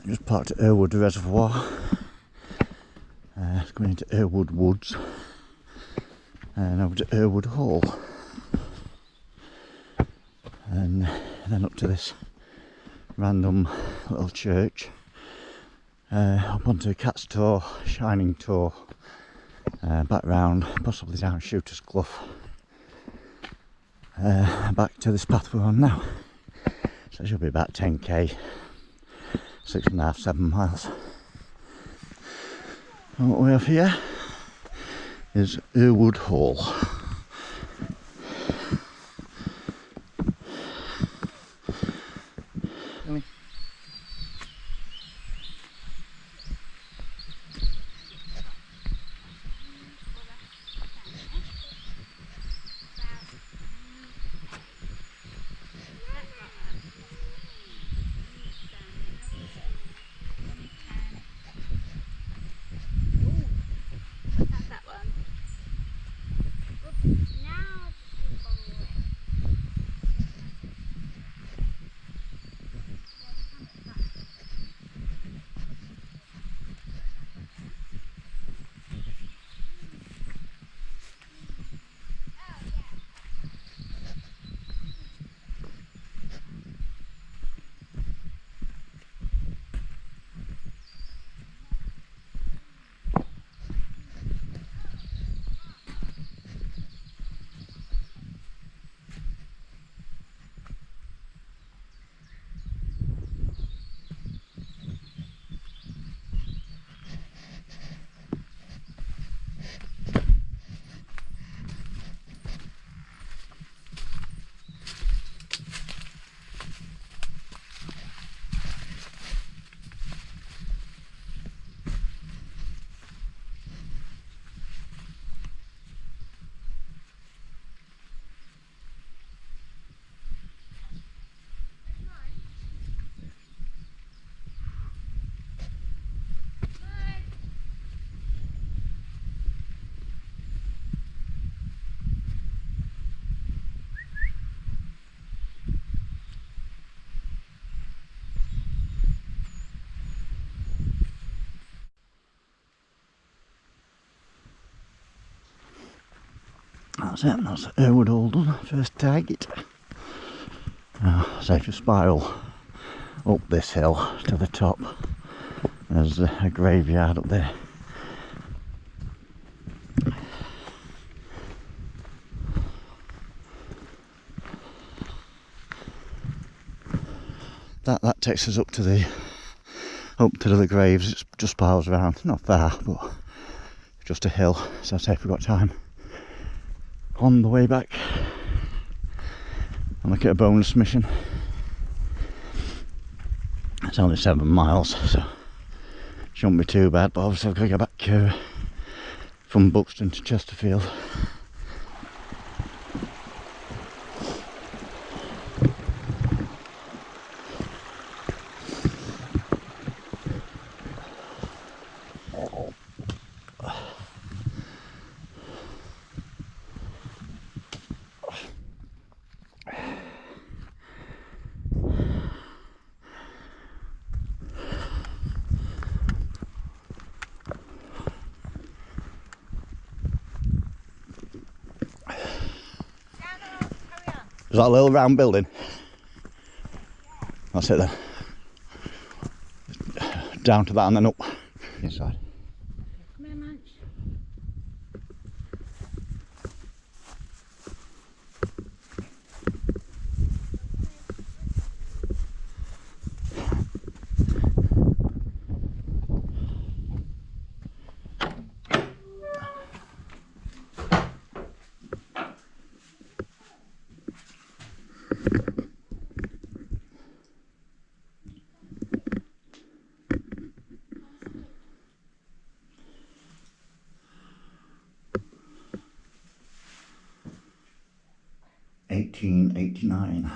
Just parked at Errwood Reservoir. Going into Errwood Woods. And over to Errwood Hall. And then up to this random little church. Up onto Cat's Toe, Shining Toe. Back round, possibly down Shooter's Clough. Back to this path we're on now. So it should be about 10k. 6.5, 7 miles. And what we have here is Errwood Hall. That's it, that's Errwood Hall done, first target. So if you spiral up this hill to the top, there's a graveyard up there. That takes us up to the graves. It's just piles around, not far, but just a hill. So say if we've got time on the way back, I'll make it a bonus mission. It's only 7 miles, so shouldn't be too bad, but obviously I've got to go back from Buxton to Chesterfield. Is that a little round building? That's it then. Down to that and then up inside. Come here, Manch. $18.89.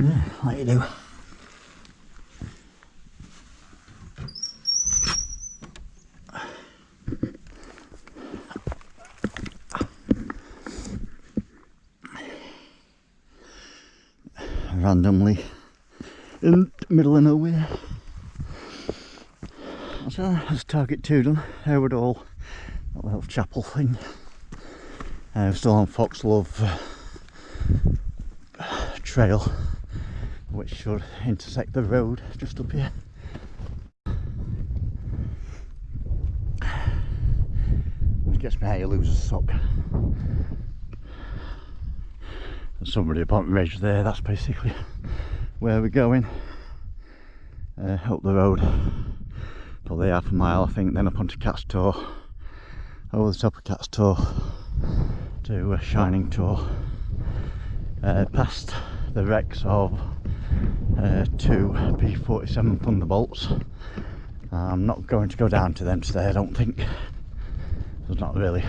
Yeah, like you do. randomly in the middle of nowhere. So that's target 2 done. Errwood Hall, that little chapel thing. We're still on Foxlow trail, which should intersect the road just up here. Which gets me how you lose a sock. There's somebody up on the ridge there, that's basically where we're going. Up the road, probably half a mile I think, then up onto Cat's Tor, over the top of Cat's Tor to Shining Tor, past the wrecks of 2 P47 Thunderbolts. I'm not going to go down to them today, I don't think. There's not really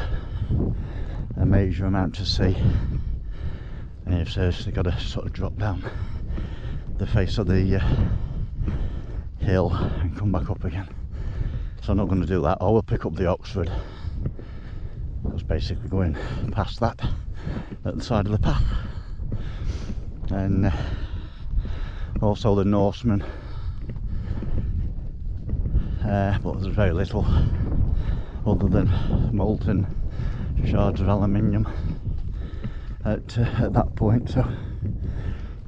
a major amount to see, and you've seriously got to sort of drop down the face of the hill and come back up again. So I'm not going to do that. I will pick up the Oxford. I was basically going past that at the side of the path, and also the Norseman, but there's very little other than molten shards of aluminium at that point, so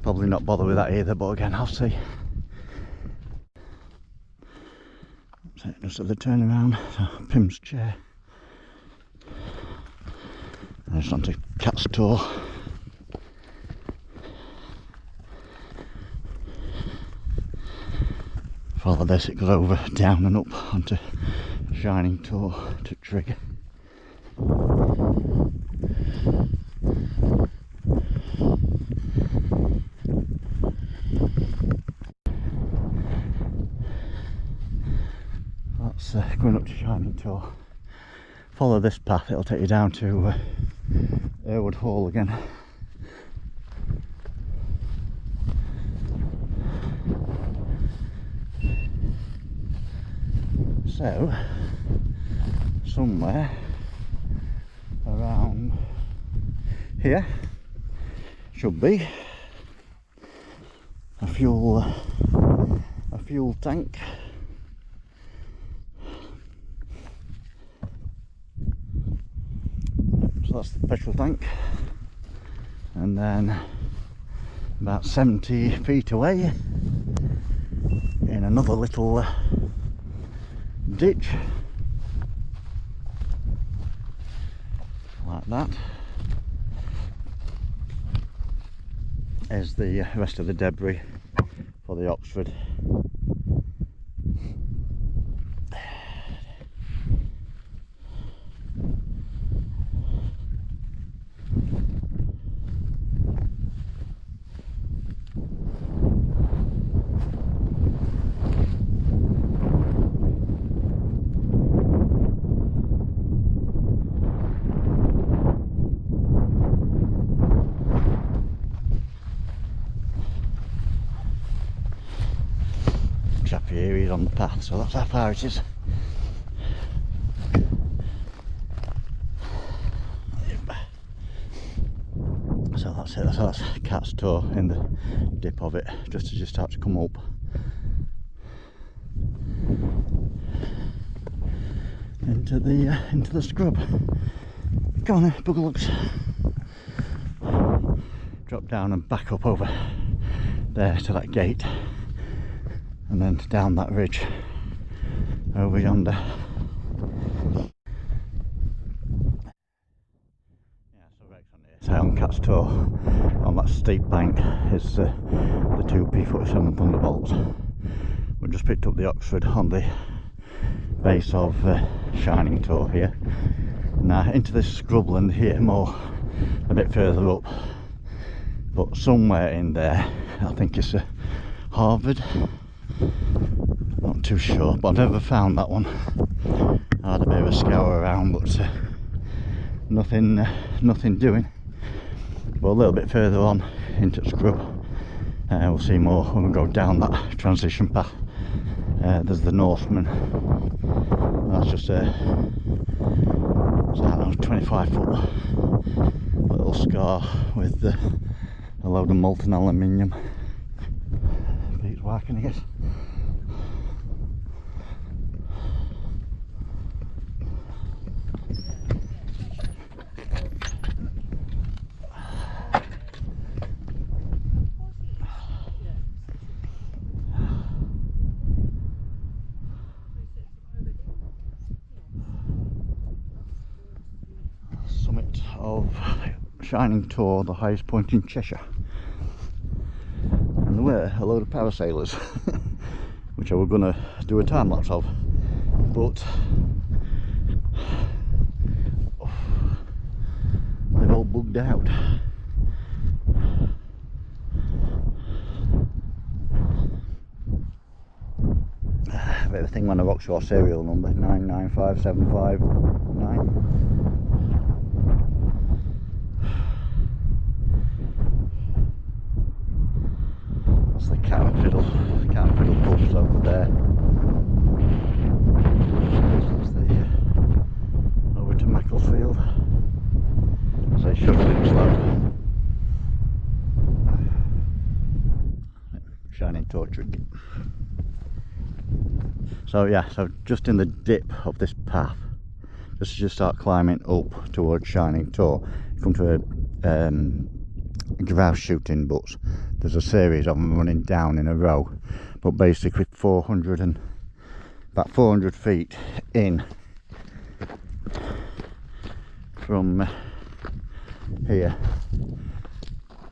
probably not bother with that either, but again I'll see. So just at the turnaround, so Pim's chair, and just onto Cat's Tor. Follow this, it goes over, down and up onto Shining Tor to Trig. That's going up to Shining Tor. Follow this path, it'll take you down to Errwood Hall again. So, somewhere around here should be a fuel tank. So that's the petrol tank, and then about 70 feet away in another little ditch like that is the rest of the debris for the Oxford. Here he's on the path, so that's how far it is. So that's it, so that's Cat's Tor in the dip of it, just as you start to come up. Into the scrub. Go on then, bugger-looks. Drop down and back up over there to that gate, and then down that ridge over yonder. Yeah, so Rex on here. So on Cat's Tor, on that steep bank, is the 2 P47 Thunderbolts. We just picked up the Oxford on the base of Shining Tor here. Now into this scrubland here, more a bit further up, but somewhere in there, I think it's a Harvard. Not too sure, but I've never found that one. I had a bit of a scour around, but nothing doing. But a little bit further on into the scrub, we'll see more when we go down that transition path. There's the Northman. That's just a 25-foot little scar with a load of molten aluminium parking, I guess. Summit of Shining Tor, the highest point in Cheshire. And there were a load of parasailers, which I was going to do a time lapse of, but they've all bugged out. Bit of a thing on a Rockshaw serial number 995759. That's the Cat and Fiddle pubs over there. That's the over to Macclesfield. So it should have been slow. Shining Tor trig. So yeah, so just in the dip of this path, just as you start climbing up towards Shining Tor, you come to a grouse shooting butts. There's a series of them running down in a row, but basically about 400 feet in from here,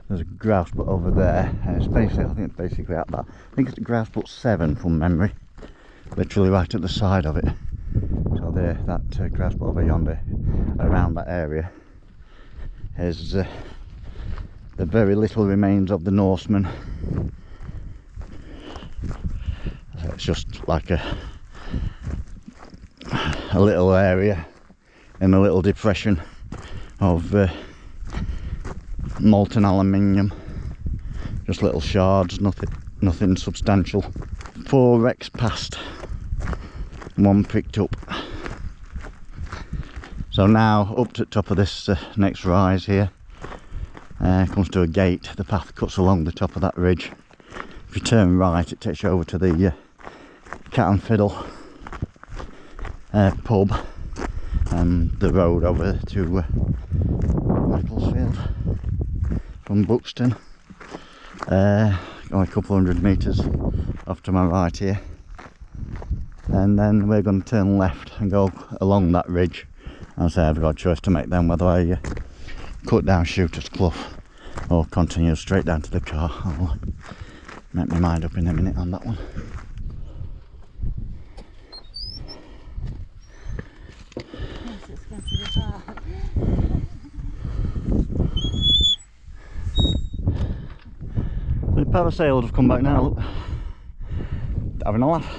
there's a grouse butt over there, and it's basically, I think it's basically at that. I think it's grouse butt 7 from memory. Literally right at the side of it. So there, that grouse butt over yonder, around that area, is the very little remains of the Norsemen. So it's just like a little area in a little depression of molten aluminium, just little shards, nothing substantial. 4 wrecks passed, 1 picked up. So now up to the top of this next rise here, comes to a gate. The path cuts along the top of that ridge. If you turn right, it takes you over to the Cat and Fiddle pub, and the road over to Macclesfield from Buxton. Only a couple hundred metres off to my right here, and then we're going to turn left and go along that ridge. And say I've got a choice to make then, whether I cut down Shooter's Clough or continue straight down to the car. I'll make my mind up in a minute on that one. The parasailers have come back now, look. Having a laugh.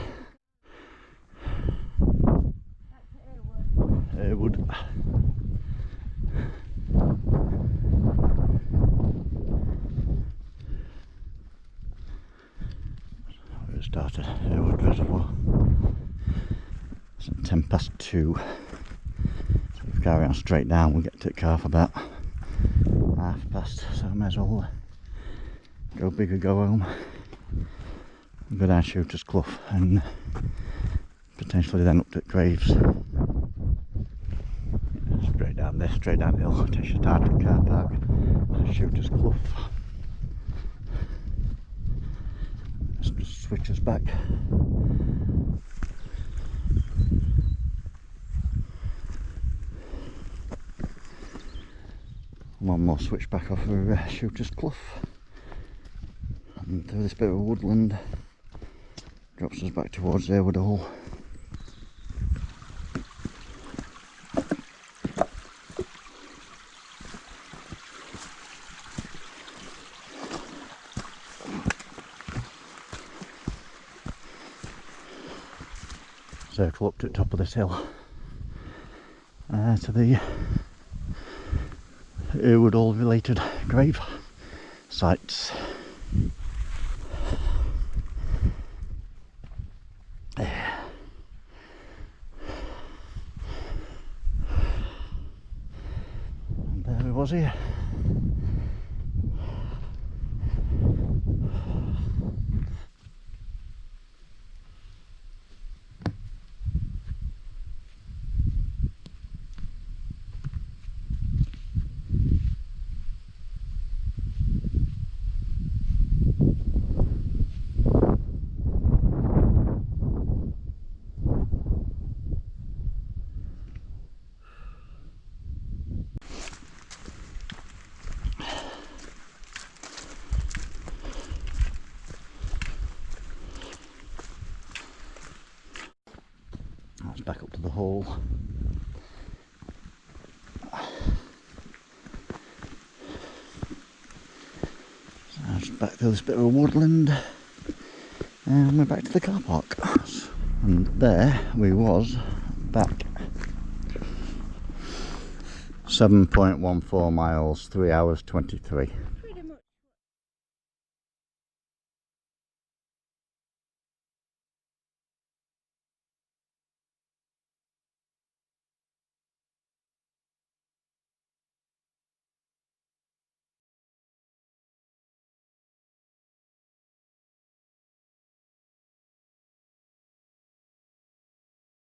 Errwood. We started Errwood reservoir. It's at 2:10. So if we carry on straight down, we'll get to the car for about past. So I may as well go big or go home. We'll go down Shooter's Clough and potentially then up to Graves. Straight down this, straight down the hill, takes you down to the car park, Shooter's Clough. Let's just switch us back. One more switch back off of Shooter's Clough. And through this bit of woodland, drops us back towards Errwood Hall. Circle up to the top of this hill to the Errwood Hall related grave sites. And there he was here. back up to the hall. So just back through this bit of a woodland, and we're back to the car park. And there we was back. 7.14 miles, 3 hours 23.